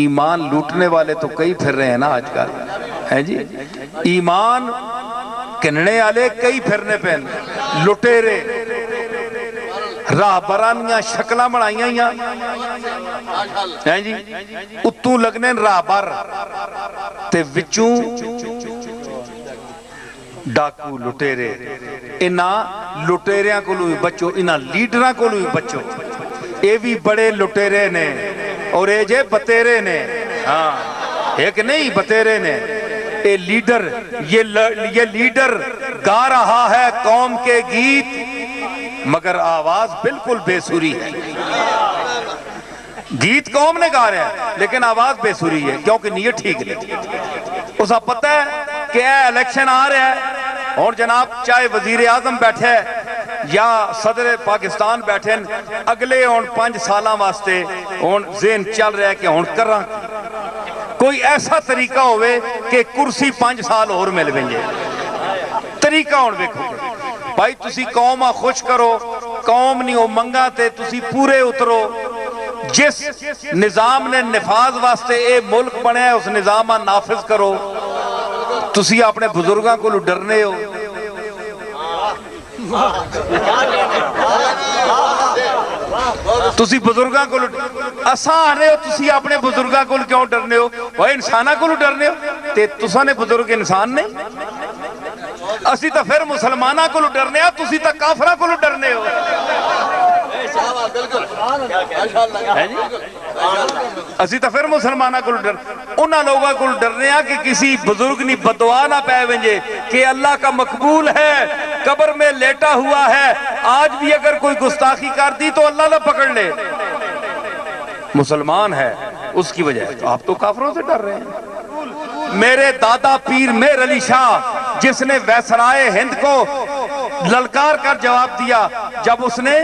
ایمان لوٹنے والے تو کئی پھر رہے ہیں نا آج کل، ہے جی، ایمان کننے والے کئی پھرنے پہ لٹیرے راہ برانیاں شکلہ بڑھائیاں ہیں جی، اتوں لگنے راہ بر تے وچوں ڈاکو لٹیرے، انہاں لٹیریاں کو بھی بچو، انہاں لیڈراں کو بھی بچو، اے بھی بڑے لٹیرے نے اور اے جے بتیرے نے، ہاں ایک نہیں بتیرے نے، اے لیڈر، یہ لیڈر گا رہا ہے قوم کے گیت مگر آواز بالکل بے سری ہے، گیت قوم نے گا رہا ہے لیکن آواز بے سری ہے کیونکہ نیت ٹھیک نہیں، اسا پتہ ہے کہ الیکشن آ رہا ہے اور جناب چاہے وزیر اعظم بیٹھے یا صدر پاکستان بیٹھے اگلے 5 سالاں واسطے ذہن چل رہا ہے کہ کرنا کوئی ایسا طریقہ ہوئے کہ کرسی 5 سال اور مل گئے، طریقہ دیکھو بھائی تسی قوم خوش کرو، قوم نہیں ہو منگا تے تسی پورے اترو، جس نظام نے نفاذ واسطے اے ملک بنے ہے اس نظام نافذ کرو، تسی اپنے بزرگاں کو ڈرنے ہو، تسی بزرگاں کو اساں آنے ہو، تسی اپنے بزرگاں کو کیوں ڈرنے ہو؟ وہ انسانہ کو ڈرنے ہو تے تساں نے بزرگ انسان نہیں، اسی تا پھر مسلمانہ کو ڈرنے ہو، تسی تا کافرہ کو ڈرنے ہو، اسی تا پھر مسلمانہ کو انہاں لوگاں کو ڈرنے ہاں کہ کسی بزرگ نہیں بدعا نہ پہ ونجے کہ اللہ کا مقبول ہے، قبر میں لیٹا ہوا ہے، آج بھی اگر کوئی گستاخی کر دی تو اللہ نہ پکڑ لے، مسلمان ہے اس کی وجہ ہے، آپ تو کافروں سے ڈر رہے ہیں۔ میرے دادا پیر مہر علی شاہ جس نے ویسرائے ہند کو للکار کر جواب دیا جب اس نے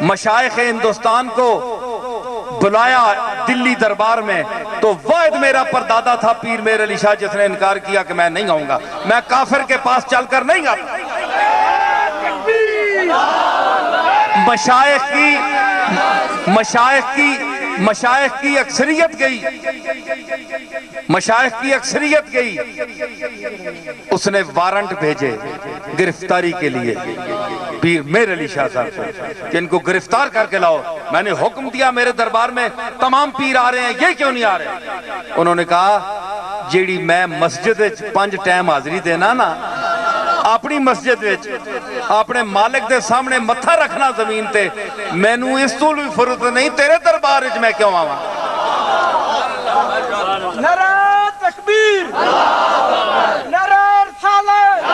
مشائخ ہندوستان کو بلایا دلی دربار میں، تو واحد میرا پردادا تھا پیر مہر علی شاہ جس نے انکار کیا کہ میں نہیں آؤں گا، میں کافر کے پاس چل کر نہیں آتا۔ مشائخ کی اکثریت گئی، مشائخ کی اکثریت گئی، اس نے وارنٹ بھیجے گرفتاری کے لیے پیر مہر علی شاہ صاحب کو کہ ان کو گرفتار کر کے لاؤ، میں نے حکم دیا میرے دربار میں تمام پیر آ رہے ہیں، یہ کیوں نہیں آ رہے؟ انہوں نے کہا جیڑی میں مسجد 5 ٹائم حاضری دینا نا اپنی مسجد وچ اپنے مالک دے سامنے متھا رکھنا زمین تے، میں نو اس طول بھی فرض نہیں، تیرے دربار وچ میں کیوں آواں؟ نعرہ تکبیر، نعرہ رسالت،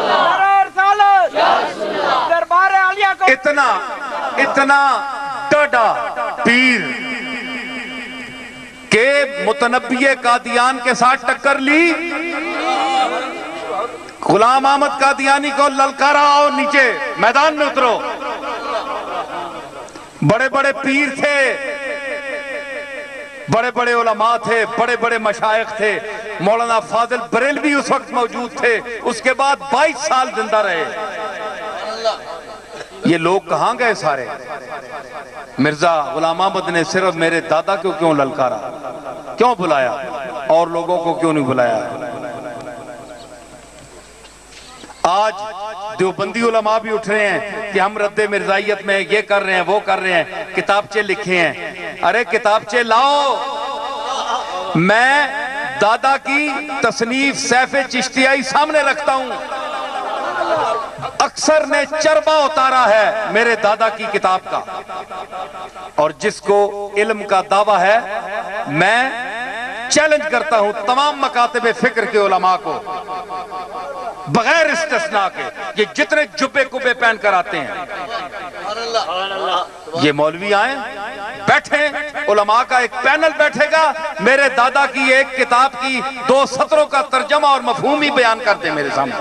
نعرہ رسالت، دربار عالیہ کو اتنا ڈاڈا پیر کہ متنبی قادیان کے ساتھ ٹکر لی، غلام احمد قادیانی کو للکارا آؤ نیچے میدان میں اترو، بڑے بڑے پیر تھے، بڑے بڑے علماء تھے، بڑے بڑے مشائخ تھے، مولانا فاضل بریلوی اس وقت موجود تھے، اس کے بعد 22 سال زندہ رہے۔ یہ لوگ کہاں گئے سارے؟ مرزا غلام احمد نے صرف میرے دادا کو کیوں للکارا، کیوں بلایا، اور لوگوں کو کیوں نہیں بلایا؟ آج دیوبندی علماء بھی اٹھ رہے ہیں کہ ہم رد مرزائیت میں یہ کر رہے ہیں وہ کر رہے ہیں، کتابچے لکھے ہیں، ارے کتابچے لاؤ، میں دادا کی تصنیف سیف چشتیائی سامنے رکھتا ہوں، اکثر نے چربہ اتارا ہے میرے دادا کی کتاب کا، اور جس کو علم کا دعویٰ ہے میں چیلنج کرتا ہوں تمام مکاتب فکر کے علماء کو بغیر استثناء کے، یہ جتنے جبے کبے پہن کر آتے ہیں، یہ مولوی آئیں بیٹھیں، علماء کا ایک پینل بیٹھے گا، میرے دادا کی ایک کتاب کی 2 سطروں کا ترجمہ اور مفہوم ہی بیان کرتے ہیں میرے سامنے،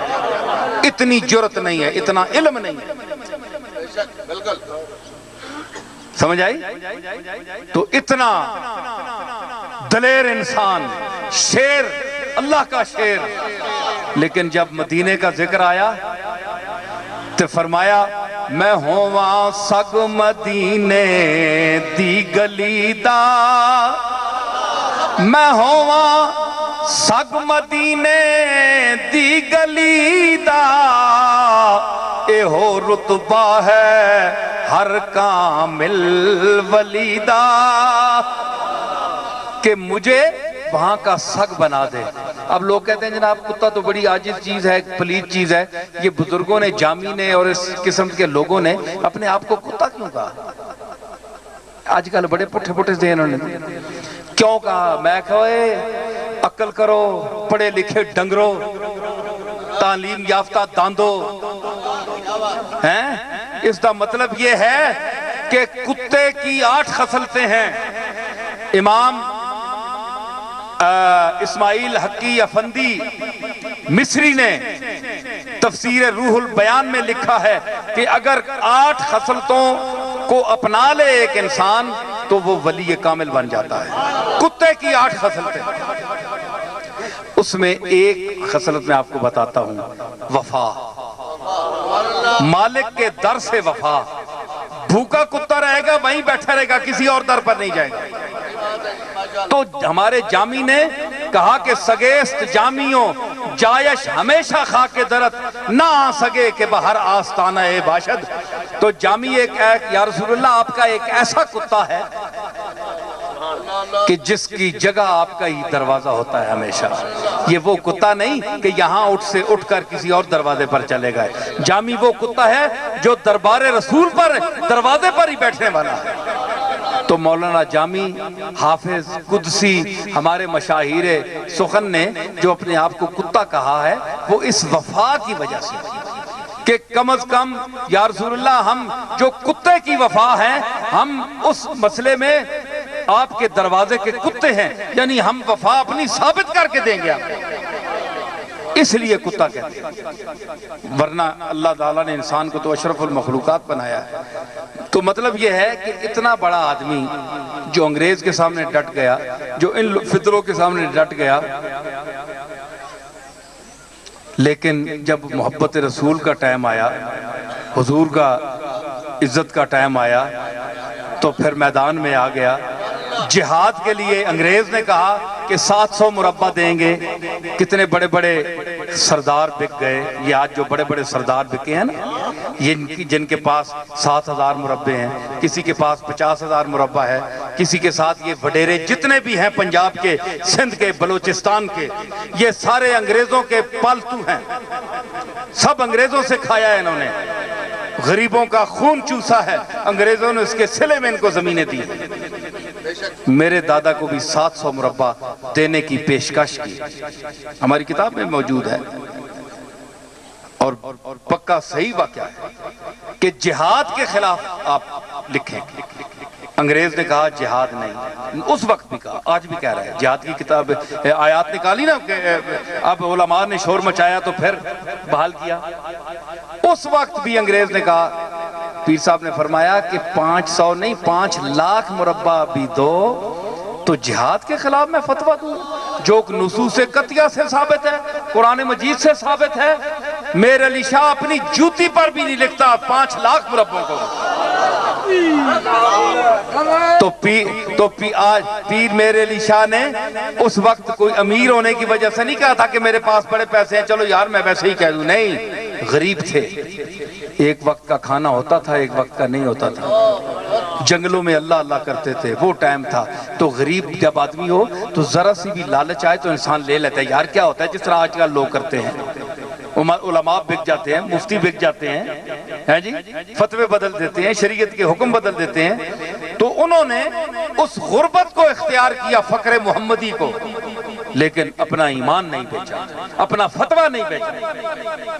اتنی جرت نہیں ہے، اتنا علم نہیں ہے، سمجھ آئی؟ تو اتنا دلیر انسان، شیر، اللہ کا شیر، لیکن جب مدینے کا ذکر آیا تو فرمایا میں ہوں وہاں سگ مدینے دی گلی دا میں ہوواں سگ مدینے دی گلی دا، اے ہو رتبہ ہے ہر کامل ولی دا، کہ مجھے وہاں کا سگ بنا دے۔ اب لوگ کہتے ہیں جناب کتا تو بڑی عاجز چیز ہے، پلیت چیز ہے، یہ بزرگوں نے، جامی نے اور اس قسم کے لوگوں نے اپنے آپ کو کتا کیوں کہا؟ آج کل بڑے پٹھے پٹھے سے انہوں نے کیوں کہا؟ میں کہے عقل کرو، پڑھے لکھے ڈنگرو، تعلیم یافتہ داندو ہیں۔ اس کا مطلب یہ ہے کہ کتے کی 8 خصلتیں ہیں۔ امام اسماعیل حقی افندی مصری نے تفسیر روح البیان میں لکھا ہے کہ اگر 8 خصلتوں کو اپنا لے ایک انسان تو وہ ولی کامل بن جاتا ہے۔ کتے کی 8 خصلتیں، اس میں ایک خصلت میں آپ کو بتاتا ہوں، وفا، مالک کے در سے وفا۔ بھوکا کتا رہے گا وہیں بیٹھا رہے گا، کسی اور در پر نہیں جائے گا۔ تو ہمارے جامی نے کہا کہ سگیست جامیوں جایش ہمیشہ خاک درت، نہ آ سگے کہ بہر آستانہ باشد۔ تو جامی ایک یا رسول اللہ آپ کا ایک ایسا کتا ہے کہ جس کی جگہ آپ کا ہی دروازہ ہوتا ہے ہمیشہ۔ یہ وہ کتا نہیں کہ یہاں اٹھ کر کسی اور دروازے پر چلے گئے۔ جامی وہ کتا ہے جو دربار رسول پر دروازے پر ہی بیٹھنے والا ہے۔ تو مولانا جامی حافظ قدسی ہمارے مشاہیر سخن نے جو اپنے آپ کو کتا کہا ہے وہ اس وفا کی وجہ سے کہ کم از کم یا رسول اللہ ہم جو کتے کی وفا ہیں ہم اس مسئلے میں آپ کے دروازے کے کتے ہیں، یعنی ہم وفا اپنی ثابت کر کے دیں گے آپ کو، اس لیے کتا کہتے ہیں۔ ورنہ اللہ تعالیٰ نے انسان کو تو اشرف المخلوقات بنایا ہے۔ تو مطلب یہ ہے کہ اتنا بڑا آدمی جو انگریز کے سامنے ڈٹ گیا، جو ان فطروں کے سامنے ڈٹ گیا، لیکن جب محبت رسول کا ٹائم آیا، حضور کا عزت کا ٹائم آیا، تو پھر میدان میں آ گیا۔ جہاد کے لیے انگریز نے کہا کہ 700 مربع دیں گے۔ کتنے بڑے بڑے سردار بک گئے۔ یہ آج جو بڑے بڑے سردار بکے ہیں نا، یہ جن کے پاس 7000 مربع ہیں، کسی کے پاس 50,000 مربع ہے، کسی کے ساتھ یہ وڈیرے جتنے بھی ہیں پنجاب کے، سندھ کے، بلوچستان کے، یہ سارے انگریزوں کے پالتو ہیں۔ سب انگریزوں سے کھایا ہے انہوں نے، غریبوں کا خون چوسا ہے، انگریزوں نے اس کے صلے میں ان کو زمینیں دی۔ میرے دادا کو بھی 700 مربع دینے کی پیشکش کی، ہماری کتاب میں موجود ہے، اور پکا صحیح واقعہ ہے کہ جہاد کے خلاف آپ لکھیں۔ انگریز نے کہا جہاد نہیں، اس وقت بھی کہا، آج بھی کہہ رہا ہے جہاد کی کتاب آیات نکالی نا، اب علماء نے شور مچایا تو پھر بحال کیا۔ اس وقت بھی انگریز نے کہا، پیر صاحب نے فرمایا کہ 500 نہیں 5 لاکھ مربع بھی دو تو جہاد کے خلاف میں فتویٰ دوں، جو نصوص قطعیہ سے ثابت ہے، قرآن مجید سے ثابت ہے۔ میر علی شاہ اپنی جوتی پر بھی نہیں لکھتا 5 لاکھ مربعوں کو۔ تو آج پیر میر علی شاہ نے اس وقت کوئی امیر ہونے کی وجہ سے نہیں کہا تھا کہ میرے پاس بڑے پیسے ہیں چلو یار میں ویسے ہی کہہ دوں، نہیں، غریب تھے، ایک وقت کا کھانا ہوتا تھا، ایک وقت کا نہیں ہوتا تھا، جنگلوں میں اللہ اللہ کرتے تھے، وہ ٹائم تھا۔ تو غریب جب آدمی ہو تو ذرا سی بھی لالچ آئے تو انسان لے لیتا ہے، یار کیا ہوتا ہے، جس طرح آج کل لوگ کرتے ہیں، علماء بک جاتے ہیں، مفتی بک جاتے ہیں جی، فتوے بدل دیتے ہیں، شریعت کے حکم بدل دیتے ہیں۔ تو انہوں نے اس غربت کو اختیار کیا، فقر محمدی کو، لیکن اپنا ایمان نہیں بیچا، اپنا فتویٰ نہیں بیچا۔